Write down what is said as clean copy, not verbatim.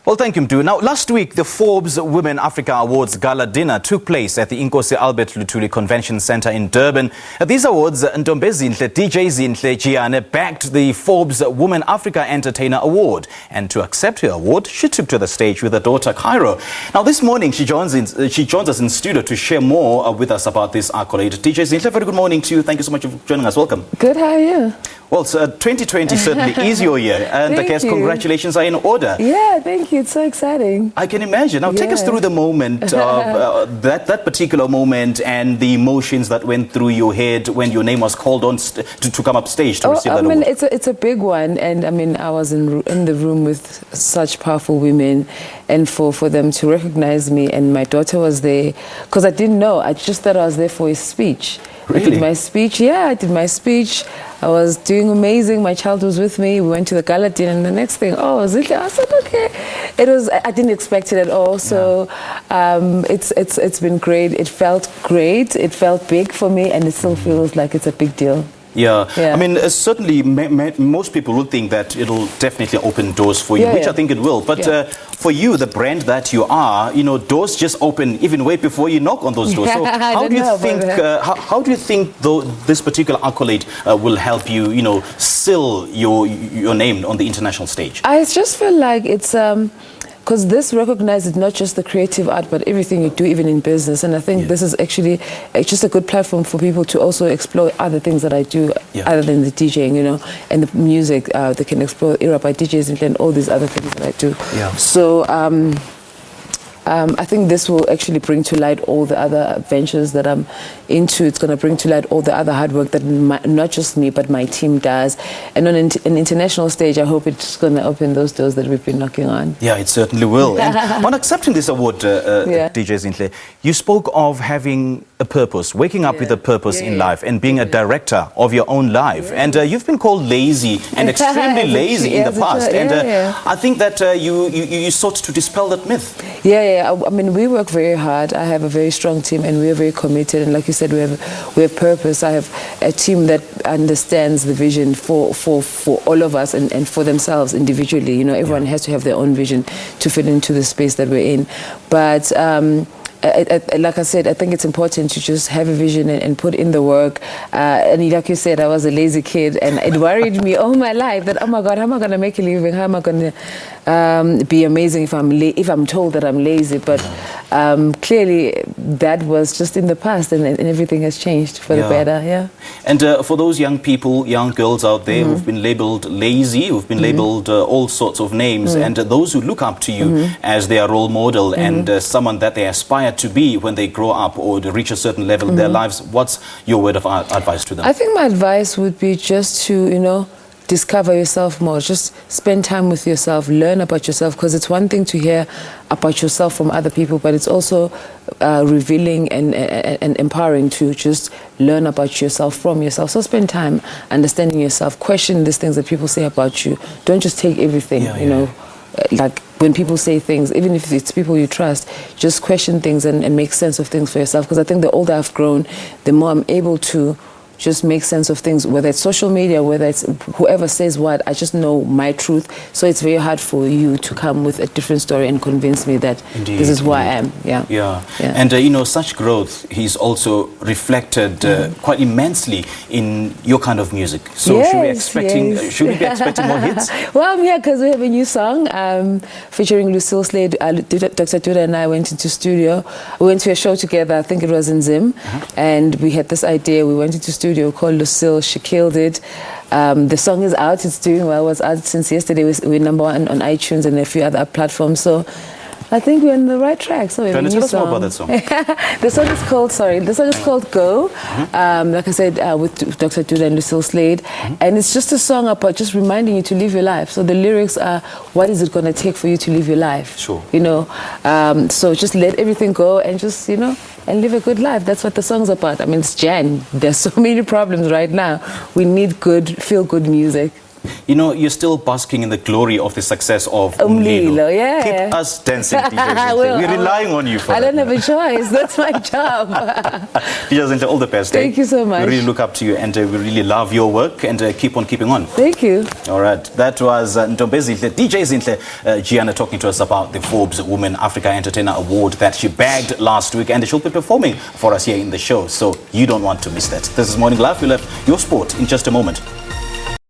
Well, thank you, Mdu. Now, last week, the Forbes Women Africa Awards Gala dinner took place at the Inkosi Luthuli Convention Center in Durban. At these awards, Ntombezinhle DJ Zinhle Jiyane backed the Forbes Women Africa Entertainer Award. And to accept her award, she took to the stage with her daughter, Kairo. Now, this morning, she joins us in studio to share more with us about this accolade. DJ Zinhle, very good morning to you. Thank you so much for joining us. Welcome. Good, how are you? Well, 2020 certainly is your year, and I guess congratulations are in order. Yeah, thank you. It's so exciting. I can imagine. Now, take us through the moment of that particular moment and the emotions that went through your head when your name was called on to come up stage to receive that award. It's a big one, and I mean, I was in the room with such powerful women, and for them to recognize me, and my daughter was there, because I didn't know. I just thought I was there for his speech. Really? I did my speech. Yeah, I did my speech. I was doing amazing. My child was with me. We went to the Gala dinner, and the next thing, oh, Zinhle. I said, okay. I didn't expect it at all. So it's been great. It felt great. It felt big for me, and it still feels like it's a big deal. Yeah. I mean, certainly most people would think that it'll definitely open doors for you, which I think it will. But for you, the brand that you are, you know, doors just open even way before you knock on those doors. So how do you think though this particular accolade will help you, you know, seal your name on the international stage? I just feel like it's because this recognizes not just the creative art, but everything you do, even in business. And I think this is actually just a good platform for people to also explore other things that I do, other than the DJing, you know, and the music. They can explore Era by DJ Zinhle and all these other things that I do. Yeah. So I think this will actually bring to light all the other ventures that I'm into. It's going to bring to light all the other hard work that not just me, but my team does. And on an international stage, I hope it's going to open those doors that we've been knocking on. Yeah, it certainly will. And on accepting this award, DJ Zinhle, you spoke of having a purpose, waking up with a purpose in life and being a director of your own life. And you've been called lazy and extremely lazy in the past. And I think that you sought to dispel that myth. I mean, we work very hard. I have a very strong team, and we are very committed. And like you said, we have purpose. I have a team that understands the vision for all of us and for themselves individually. You know, everyone has to have their own vision to fit into the space that we're in. But like I said, I think it's important to just have a vision and put in the work. And like you said, I was a lazy kid, and it worried me all my life that, oh my God, how am I going to make a living? How am I going to be amazing if I'm told that I'm lazy? But clearly, that was just in the past, and everything has changed for the better. Yeah. And for those young people, young girls out there who've been labeled lazy, who've been labeled all sorts of names, and those who look up to you as their role model and someone that they aspire to be when they grow up or to reach a certain level in their lives, what's your word of advice to them? I think my advice would be just to, you know, discover yourself more. Just spend time with yourself, learn about yourself, because it's one thing to hear about yourself from other people, but it's also revealing and empowering to just learn about yourself from yourself. So spend time understanding yourself, question these things that people say about you. Don't just take everything, you know. Like when people say things, even if it's people you trust, just question things and make sense of things for yourself. Because I think the older I've grown, the more I'm able to just make sense of things, whether it's social media, whether it's whoever says what, I just know my truth. So it's very hard for you to come with a different story and convince me that this is who I am. And you know, such growth is also reflected quite immensely in your kind of music. So should we be expecting more hits? Well, yeah, because we have a new song featuring Luthuli. Dr. Duda and I went into studio. We went to a show together, I think it was in Zim, and we had this idea. We went into studio called Luthuli. She killed it. The song is out. It's doing well. It was out since yesterday. We're number one on iTunes and a few other platforms. So I think we're on the right track. So can you tell us more about that song? The song is called Go. Like I said, with Dr. Duda and Luthuli. And it's just a song about just reminding you to live your life. So the lyrics are, what is it going to take for you to live your life? Sure. You know, so just let everything go and just, you know, and live a good life. That's what the song's about. I mean, it's Jan. There's so many problems right now. We need good, feel-good music. You know, you're still basking in the glory of the success of Umlilo, yeah. Keep us dancing, DJ I Zinhle. will, We're relying on you for I that. don't have a choice. That's my job. DJ Zinhle, all the best. Thank you so much. We really look up to you and we really love your work and keep on keeping on. Thank you. All right. That was Ntombezinhle DJ Zinhle Jiyane talking to us about the Forbes Women Africa Entertainer Award that she bagged last week, and she'll be performing for us here in the show. So you don't want to miss that. This is Morning Live. We'll have your sport in just a moment.